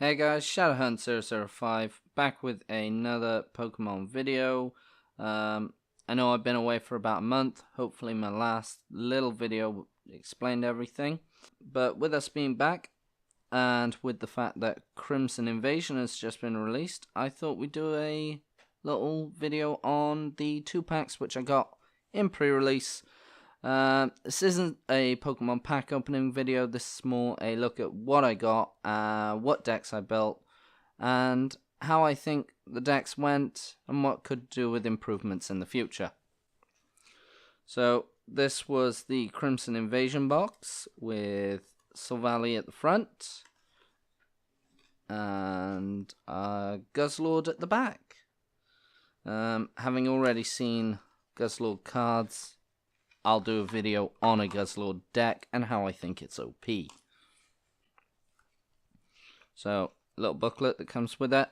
Hey guys, Shadowhunt005 back with another Pokemon video. I know I've been away for about a month. Hopefully my last little video explained everything. But with us being back, and with the fact that Crimson Invasion has just been released, I thought we'd do a little video on the 2-packs which I got in pre-release. This isn't a Pokemon pack opening video. This is more a look at what I got, what decks I built, and how I think the decks went and what could do with improvements in the future. So this was the Crimson Invasion box with Silvally at the front and Guzzlord at the back. Having already seen Guzzlord cards, I'll do a video on a Guzzlord deck and how I think it's OP. So, a little booklet that comes with it.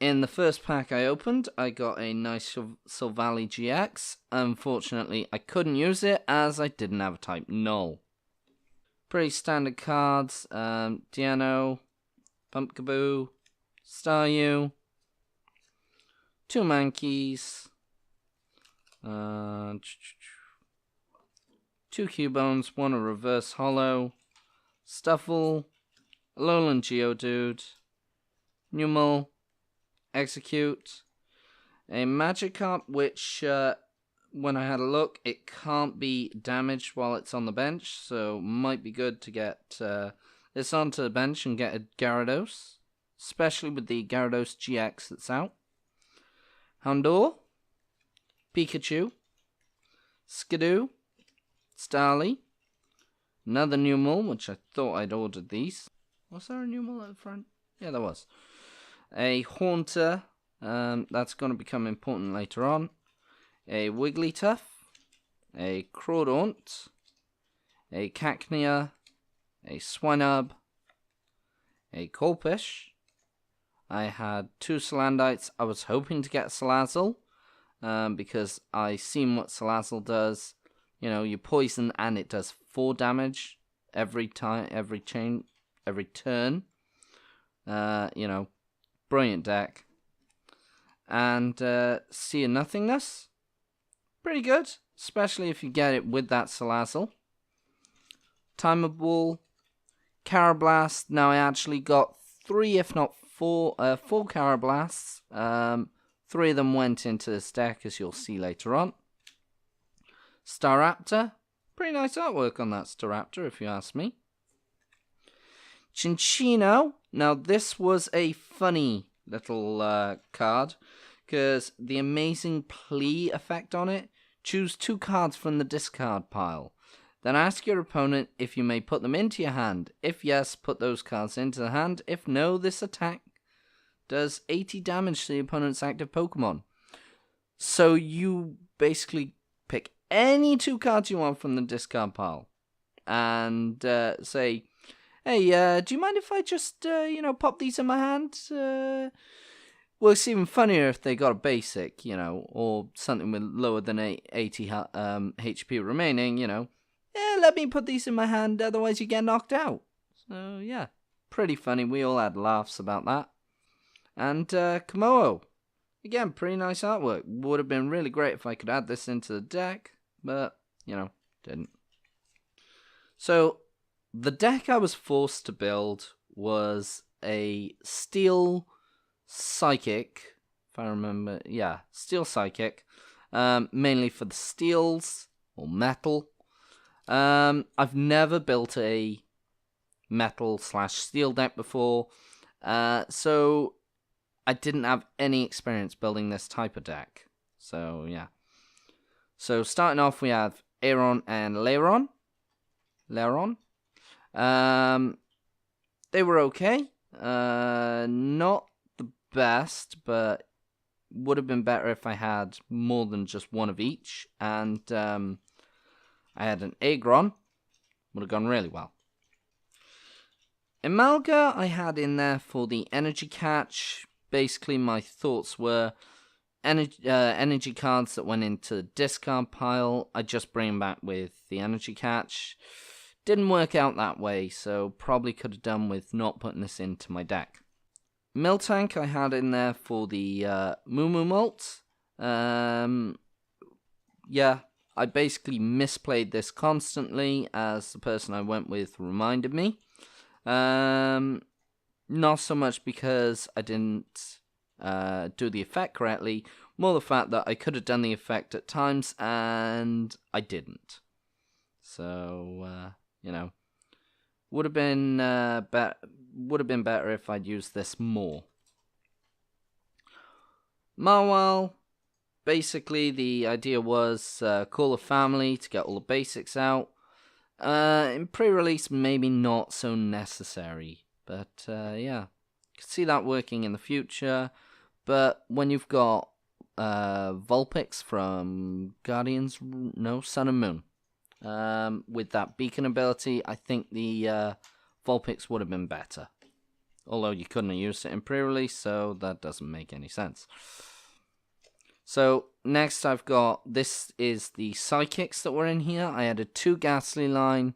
In the first pack I opened, I got a nice Silvally GX. Unfortunately, I couldn't use it as I didn't have a type null. Pretty standard cards. Deano, Pumpkaboo, Staryu, 2 Mankeys, 2 Cubones, 1 a reverse holo, Stuffle, Alolan Geodude, Numel, Execute, a Magikarp which, when I had a look, it can't be damaged while it's on the bench, so might be good to get this onto the bench and get a Gyarados, especially with the Gyarados GX that's out. Houndour, Pikachu, Skidoo, Starly, another Numel, which I thought I'd ordered these. Was there a Numel at the front? Yeah, there was. A Haunter, that's going to become important later on. A Wigglytuff, a Crawdaunt, a Cacnea, a Swinub, a Corphish. I had 2 Salandites. I was hoping to get Salazzle, because I seen what Salazzle does. You know, you poison and it does 4 damage every time, every turn. You know, brilliant deck. And Sea of Nothingness, pretty good, especially if you get it with that Salazzle. Timeable, Carablast. Now I actually got 3, if not 4 Carablasts. 3 of them went into this deck, as you'll see later on. Staraptor, pretty nice artwork on that Staraptor, if you ask me. Cinccino, now this was a funny little card, because the amazing plea effect on it, choose 2 cards from the discard pile. Then ask your opponent if you may put them into your hand. If yes, put those cards into the hand. If no, this attack does 80 damage to the opponent's active Pokemon. So you basically pick any 2 cards you want from the discard pile and say, hey, do you mind if I just, pop these in my hand? Well, it's even funnier if they got a basic, or something with lower than 80 HP remaining, Yeah, let me put these in my hand, otherwise you get knocked out. So, yeah, pretty funny. We all had laughs about that. And Komodo. Again, pretty nice artwork. Would have been really great if I could add this into the deck, but, didn't. So, the deck I was forced to build was a Steel Psychic, if I remember. Yeah, Steel Psychic, mainly for the steels, or metal. I've never built a metal/steel deck before, so I didn't have any experience building this type of deck. So, yeah. So, starting off, we have Aeron and Lairon. They were okay. Not the best, but would have been better if I had more than just one of each. And I had an Aggron. Would have gone really well. Imalga I had in there for the energy catch. Basically, my thoughts were energy cards that went into the discard pile. I just bring them back with the energy catch. Didn't work out that way, so probably could have done with not putting this into my deck. Miltank I had in there for the Moo Moo Malt. Yeah, I basically misplayed this constantly, as the person I went with reminded me. Not so much because I didn't do the effect correctly, more the fact that I could have done the effect at times and I didn't. So, would have been better if I'd used this more. Marwal, basically the idea was call a family to get all the basics out. In pre-release, maybe not so necessary, but yeah, you can see that working in the future. But when you've got Vulpix from Sun and Moon, with that beacon ability, I think the Vulpix would have been better. Although you couldn't have used it in pre-release, so that doesn't make any sense. So next I've got, this is the Psychics that were in here. I had a 2 Ghastly line,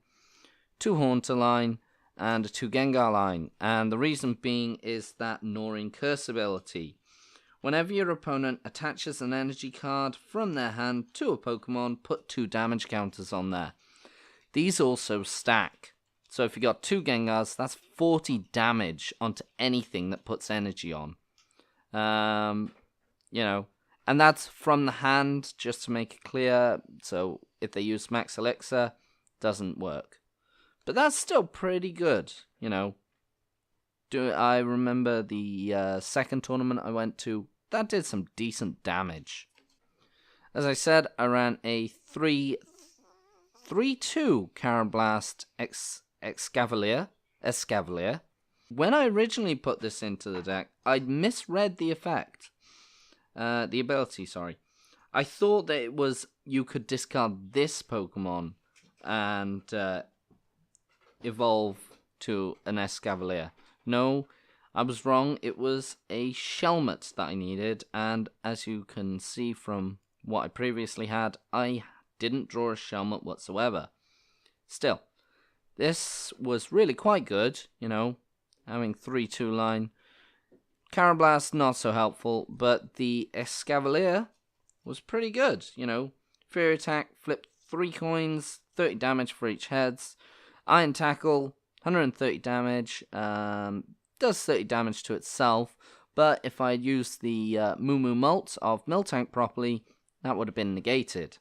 2 Haunter line, and a 2 Gengar line. And the reason being is that Gnawing Curse ability. Whenever your opponent attaches an energy card from their hand to a Pokemon, put 2 damage counters on there. These also stack. So if you got 2 Gengars, that's 40 damage onto anything that puts energy on. And that's from the hand, just to make it clear. So if they use Max Elixir, doesn't work. But that's still pretty good, I remember the second tournament I went to, that did some decent damage. As I said, I ran a 3-2 Carablast Escavalier. When I originally put this into the deck, I'd misread the effect. The ability, sorry. I thought that it was you could discard this Pokemon and evolve to an Escavalier. No, I was wrong. It was a Shelmet that I needed, and as you can see from what I previously had, I didn't draw a Shelmet whatsoever. Still, this was really quite good, having 3-2 line. Carablast, not so helpful, but the Escavalier was pretty good, Fury Attack, flip 3 coins, 30 damage for each heads. Iron Tackle, 130 damage, does 30 damage to itself, but if I had used the Moo Moo Malt of Miltank properly, that would have been negated.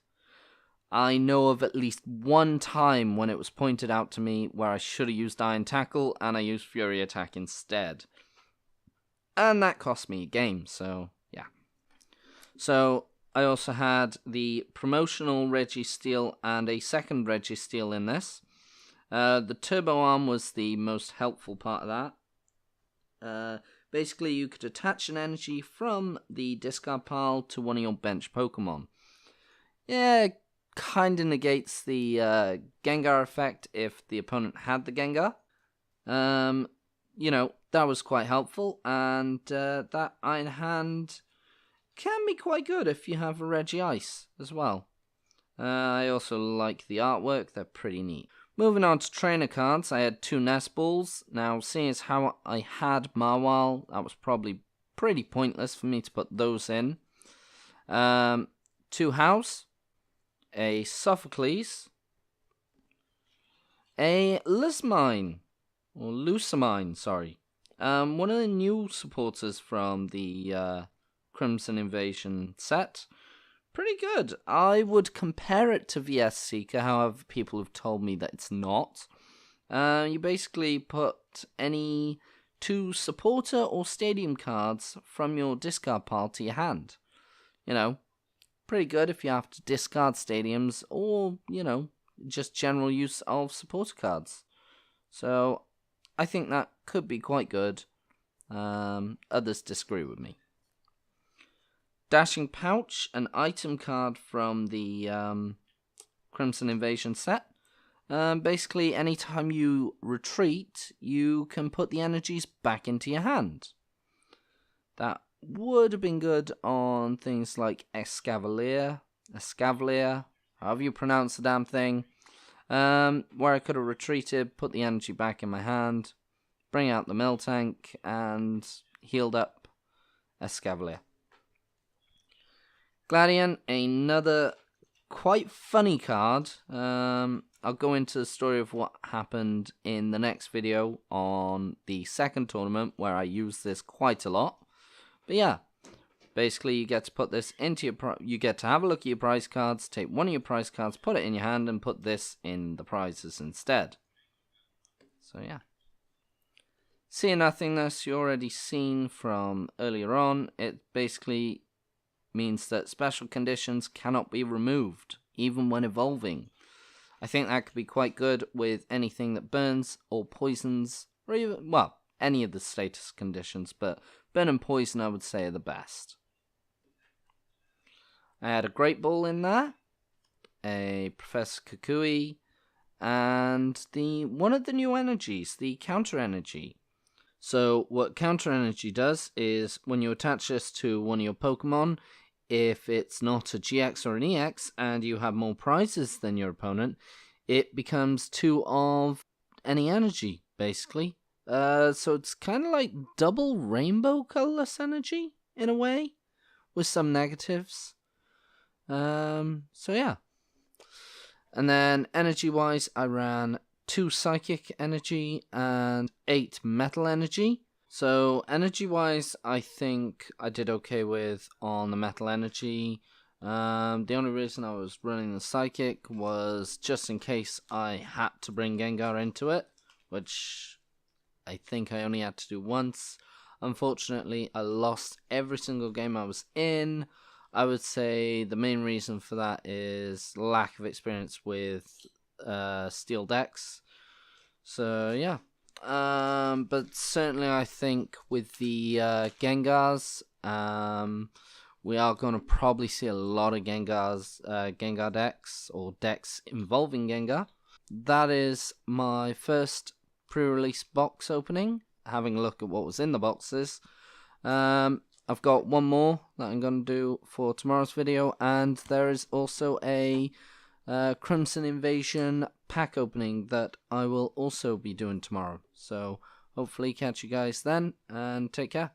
I know of at least one time when it was pointed out to me where I should have used Iron Tackle and I used Fury Attack instead. And that cost me a game, so yeah. So I also had the promotional Registeel and a second Registeel in this. The Turbo Arm was the most helpful part of that. Basically, you could attach an energy from the discard pile to one of your bench Pokemon. Yeah, kind of negates the Gengar effect if the opponent had the Gengar. That was quite helpful, and that Iron Hand can be quite good if you have a Regice as well. I also like the artwork, they're pretty neat. Moving on to trainer cards, I had 2 Nest Balls. Now, seeing as how I had Marwal, that was probably pretty pointless for me to put those in. 2 House, a Sophocles, a Lucamine, sorry. One of the new supporters from the Crimson Invasion set. Pretty good. I would compare it to VS Seeker, however people have told me that it's not. You basically put any 2 supporter or stadium cards from your discard pile to your hand. Pretty good if you have to discard stadiums or, just general use of supporter cards. So I think that could be quite good. Others disagree with me. Dashing Pouch, an item card from the Crimson Invasion set. Basically, anytime you retreat, you can put the energies back into your hand. That would have been good on things like Escavalier, however you pronounce the damn thing. where I could have retreated, put the energy back in my hand, bring out the mill tank, and healed up Escavalier. Gladian, another quite funny card. I'll go into the story of what happened in the next video on the second tournament, where I use this quite a lot. But yeah, basically you get to put this into your you get to have a look at your prize cards, take one of your prize cards, put it in your hand, and put this in the prizes instead. So yeah. Sea of Nothingness, you already seen from earlier on. It basically means that special conditions cannot be removed, even when evolving. I think that could be quite good with anything that burns or poisons, or even, well, any of the status conditions, but burn and poison I would say are the best. I had a Great Ball in there, a Professor Kukui, and one of the new energies, the Counter Energy. So what Counter Energy does is when you attach this to one of your Pokemon, if it's not a GX or an EX and you have more prizes than your opponent, it becomes 2 of any energy, basically. So it's kind of like double rainbow colorless energy, in a way, with some negatives. So yeah. And then energy-wise, I ran 2 psychic energy and 8 metal energy. So energy-wise, I think I did okay with on the metal energy. The only reason I was running the psychic was just in case I had to bring Gengar into it, which I think I only had to do once. Unfortunately, I lost every single game I was in. I would say the main reason for that is lack of experience with steel decks. So yeah. But certainly I think with the Gengars, we are going to probably see a lot of Gengar decks, or decks involving Gengar. That is my first pre-release box opening, having a look at what was in the boxes. I've got one more that I'm going to do for tomorrow's video, and there is also a Crimson Invasion pack opening that I will also be doing tomorrow. So hopefully catch you guys then, and take care.